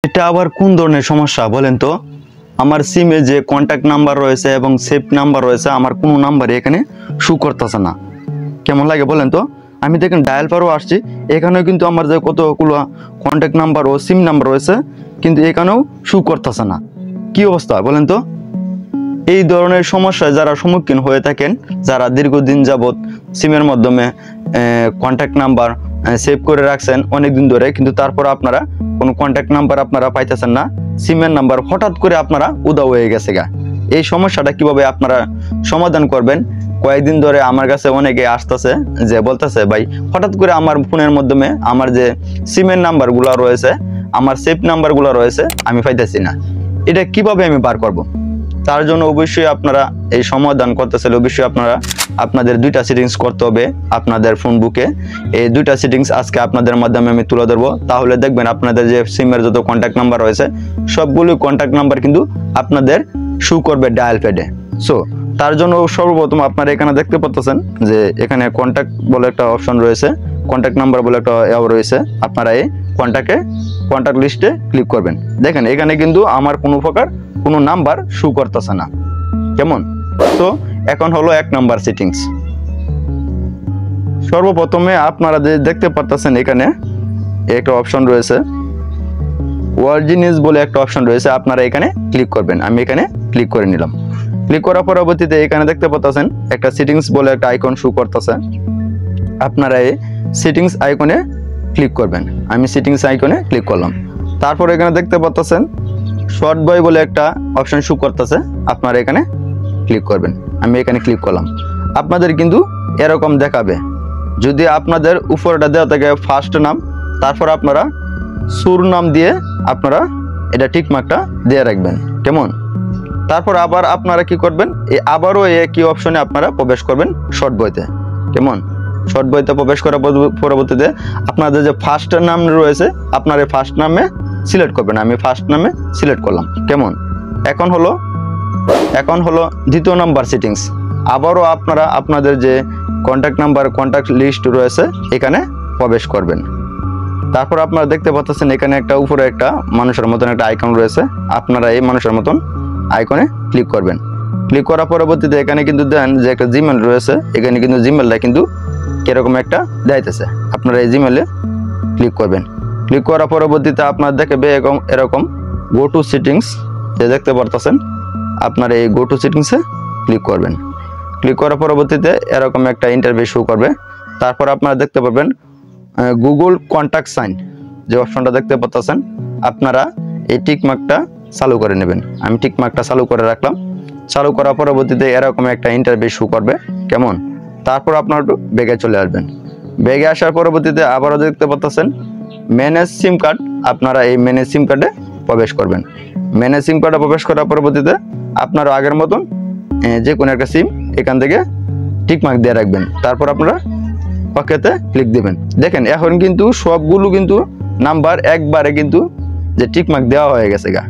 এটা আবার কোন ধরনের সমস্যা বলেন তো? আমার সিমে যে কন্ট্যাক্ট নাম্বার রয়েছে এবং সেভ নাম্বার রয়েছে, আমার কোনো নাম্বারই এখানে শো করতেছে না। কেমন লাগে বলেন তো? আমি দেখেন ডায়াল পারও আসছি, এখানেও কিন্তু আমার যে কতগুলো কন্ট্যাক্ট নাম্বার ও সিম নাম্বার রয়েছে, কিন্তু এখানেও শো করতেছে না। কি অবস্থা বলেন তো? এই ধরনের সমস্যায় যারা সম্মুখীন হয়ে থাকেন, যারা দীর্ঘদিন যাবৎ সিমের মাধ্যমে কন্ট্যাক্ট নাম্বার সেভ করে রাখছেন অনেকদিন ধরে, কিন্তু তারপর আপনারা কোনো কন্ট্যাক্ট নাম্বার আপনারা পাইতেছেন না, সিমের নাম্বার হঠাৎ করে আপনারা উধাও হয়ে গেছে গা। এই সমস্যাটা কিভাবে আপনারা সমাধান করবেন? কয়েকদিন ধরে আমার কাছে অনেকে আসতেছে যে বলতেছে, ভাই হঠাৎ করে আমার ফোনের মাধ্যমে আমার যে সিমের নাম্বারগুলো রয়েছে, আমার সেভ নাম্বারগুলো রয়েছে, আমি পাইতেছি না। এটা কিভাবে আমি বার করব? তার জন্য অবশ্যই আপনারা এই সমাধান করতে চাইলে অবশ্যই আপনাদের দুইটা সেটিংস করতে হবে আপনাদের ফোন বুকে। এই দুইটা সেটিংস আজকে আপনাদের মাধ্যমে আমি তুলে ধরবো। তাহলে দেখবেন আপনাদের যে সিমের যত কন্ট্যাক্ট নাম্বার রয়েছে, সবগুলো কন্ট্যাক্ট নাম্বার কিন্তু আপনাদের শো করবে ডায়াল প্যাডে। সো তার জন্য সর্বপ্রথম আপনারা এখানে দেখতে পাচ্ছেন যে এখানে কন্ট্যাক্ট বলে একটা অপশন রয়েছে, কন্ট্যাক্ট নাম্বার বলে একটা রয়েছে। আপনারা এই কন্ট্যাক্ট লিস্টে ক্লিক করবেন। দেখেন এখানে কিন্তু আমার কোনো প্রকার কোনো নাম্বার শো করতেছে না। কেমন? তো এখন হলো 1 নাম্বার সেটিংস। সর্বপ্রথমে আপনারা যে দেখতে পাচ্ছেন এখানে একটা অপশন রয়েছে, ওয়ার্জিনিস বলে একটা অপশন রয়েছে, আপনারা এখানে ক্লিক করবেন। আমি এখানে ক্লিক করে নিলাম। ক্লিক করার পরবর্তীতে এখানে দেখতে পাচ্ছেন একটা সেটিংস বলে একটা আইকন শো করতেছে। আপনারা এই সেটিংস আইকনে ক্লিক করবেন। আমি সেটিংস আইকনে ক্লিক করলাম। তারপর এখানে দেখতে পাচ্ছেন শর্ট বয় বলে একটা অপশন শো করতেছে, আপনারা এখানে ক্লিক করবেন। আমি এখানে ক্লিক করলাম। আপনাদের কিন্তু এরকম দেখাবে। যদি আপনাদের উপরটা দেওয়া থাকে ফার্স্ট নাম, তারপর আপনারা সুর নাম দিয়ে আপনারা এটা টিক মার্কটা দিয়ে রাখবেন। কেমন? তারপর আবার আপনারা কি করবেন, এই আবারও একই অপশনে আপনারা প্রবেশ করবেন শর্ট বইতে। কেমন? শর্ট বইতে প্রবেশ করার পরবর্তীতে আপনাদের যে ফার্স্ট নাম রয়েছে, আপনার এই ফার্স্ট নামে সিলেক্ট করবেন। আমি ফার্স্ট নামে সিলেক্ট করলাম। কেমন? এখন হলো দ্বিতীয় নাম্বার সেটিংস। আবারও আপনারা আপনাদের যে কন্ট্যাক্ট লিস্ট রয়েছে এখানে প্রবেশ করবেন। তারপর আপনারা দেখতে পাচ্ছেন এখানে একটা উপরে একটা মানুষের মতন একটা আইকন রয়েছে, আপনারা এই মানুষের মতন আইকনে ক্লিক করবেন। ক্লিক করার পরবর্তীতে এখানে কিন্তু দেন যে একটা জিমেল রয়েছে, এখানে কিন্তু জিমেলটা কিন্তু এরকম একটা দেখাইতেছে, আপনারা এই জিমেলে ক্লিক করবেন। ক্লিক করার পরবর্তীতে আপনার দেখবে এরকম গো টু সেটিংস যে দেখতে পারতেছেন, আপনারা এই গো টু সেটিংসে ক্লিক করবেন। ক্লিক করার পরবর্তীতে এরকম একটা ইন্টারভিউ শো করবে। তারপর আপনারা দেখতে পাবেন গুগল কন্ট্যাক্ট সাইন যে অপশনটা দেখতে পাচ্ছেন, আপনারা এই টিক মার্কটা চালু করে নেবেন। আমি টিক মার্কটা চালু করে রাখলাম। চালু করার পরবর্তীতে এরকম একটা ইন্টারভিউ শো করবে। কেমন? তারপর আপনারা একটু ব্যাগে চলে আসবেন। ব্যাগে আসার পরবর্তীতে আবারও দেখতে পাচ্ছেন ম্যানেজ সিম কার্ড, আপনারা এই ম্যানেজ সিম কার্ডে প্রবেশ করবেন। ম্যানেজ সিম কার্ডে প্রবেশ করার পরবর্তীতে আপনারা আগের মতন যে কোনো একটা সিম এখান থেকে টিক মার্ক দিয়ে রাখবেন। তারপর আপনারা ওকেতে ক্লিক দিবেন। দেখেন এখন কিন্তু সবগুলো কিন্তু নাম্বার একবারে কিন্তু যে টিক মার্ক দেওয়া হয়ে গেছে গা।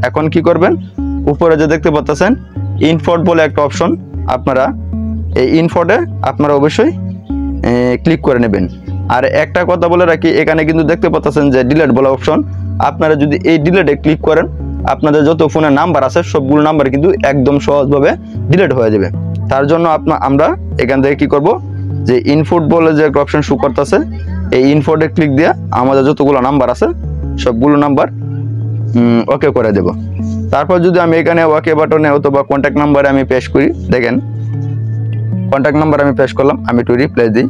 এখন কি করবেন, উপরে যে দেখতে পাচ্ছেন ইনফোর্ট বলে একটা অপশন, আপনারা এই ইনফোর্টে আপনারা অবশ্যই ক্লিক করে নেবেন। আর একটা কথা বলে রাখি, এখানে কিন্তু দেখতে পাচ্ছেন যে ডিলেট বলে অপশন, আপনারা যদি এই ডিলেটে ক্লিক করেন, আপনাদের যত ফোনের নাম্বার আছে সবগুলো নাম্বার কিন্তু একদম সহজভাবে ডিলেট হয়ে যাবে। তার জন্য আমরা এখান থেকে কি করব, যে ইনফোর্ট বলে যে একটা অপশন শো করতেছে, এই ইনফোর্টে ক্লিক দিয়ে আমাদের যতগুলো নাম্বার আছে সবগুলো নাম্বার ওকে করে দেব। তারপর যদি আমি এখানে ওকে বাটনে অথবা কন্ট্যাক্ট নাম্বারে আমি পেশ করি, দেখেন কন্ট্যাক্ট নাম্বার আমি পেশ করলাম, আমি একটু রিপ্লাই দিই।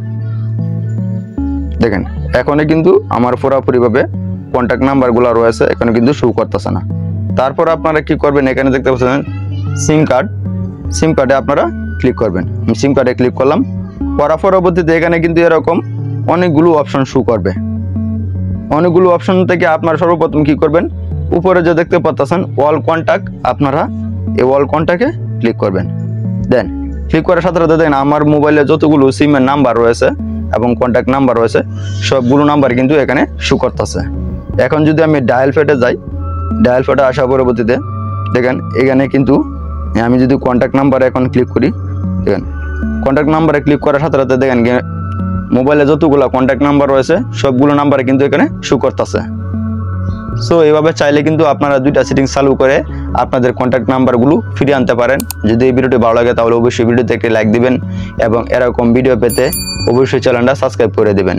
দেখেন এখনই কিন্তু আমার পুরোপুরিভাবে কন্ট্যাক্ট নাম্বারগুলো রয়েছে, এখানে কিন্তু শো করতেছে না। তারপর আপনারা কি করবেন, এখানে দেখতে পাচ্ছেন সিম কার্ডে আপনারা ক্লিক করবেন। আমি সিম কার্ডে ক্লিক করলাম। করার পরবর্তীতে এখানে কিন্তু এরকম অনেকগুলো অপশন শো করবে। অনেকগুলো অপশন থেকে আপনারা সর্বপ্রথম কি করবেন, উপরে যে দেখতে পাচ্ছেন অল কন্ট্যাক্ট, আপনারা এই অল কন্ট্যাক্টে ক্লিক করবেন। দেন ক্লিক করার সাথে সাথে দেখেন আমার মোবাইলে যতগুলো সিমের নাম্বার রয়েছে এবং কন্ট্যাক্ট নাম্বার রয়েছে সবগুলো নাম্বার কিন্তু এখানে শো করতেছে। এখন যদি আমি ডায়াল প্যাডে যাই, ডায়াল প্যাডে আসার পরবর্তীতে দেখেন এখানে কিন্তু আমি যদি কন্ট্যাক্ট নাম্বারে এখন ক্লিক করি, দেখেন কন্ট্যাক্ট নাম্বারে ক্লিক করার সাথে সাথে দেখেন মোবাইলে যতগুলো কন্ট্যাক্ট নাম্বার রয়েছে সবগুলো নাম্বারে কিন্তু এখানে শো করতেছে। সো এভাবে চাইলে কিন্তু আপনারা দুইটা সেটিংস চালু করে আপনাদের কন্ট্যাক্ট নাম্বারগুলো ফিরিয়ে আনতে পারেন। যদি এই ভিডিওটি ভালো লাগে তাহলে অবশ্যই ভিডিওতে একটি লাইক দিবেন এবং এরকম ভিডিও পেতে অবশ্যই চ্যানেলটা সাবস্ক্রাইব করে দিবেন।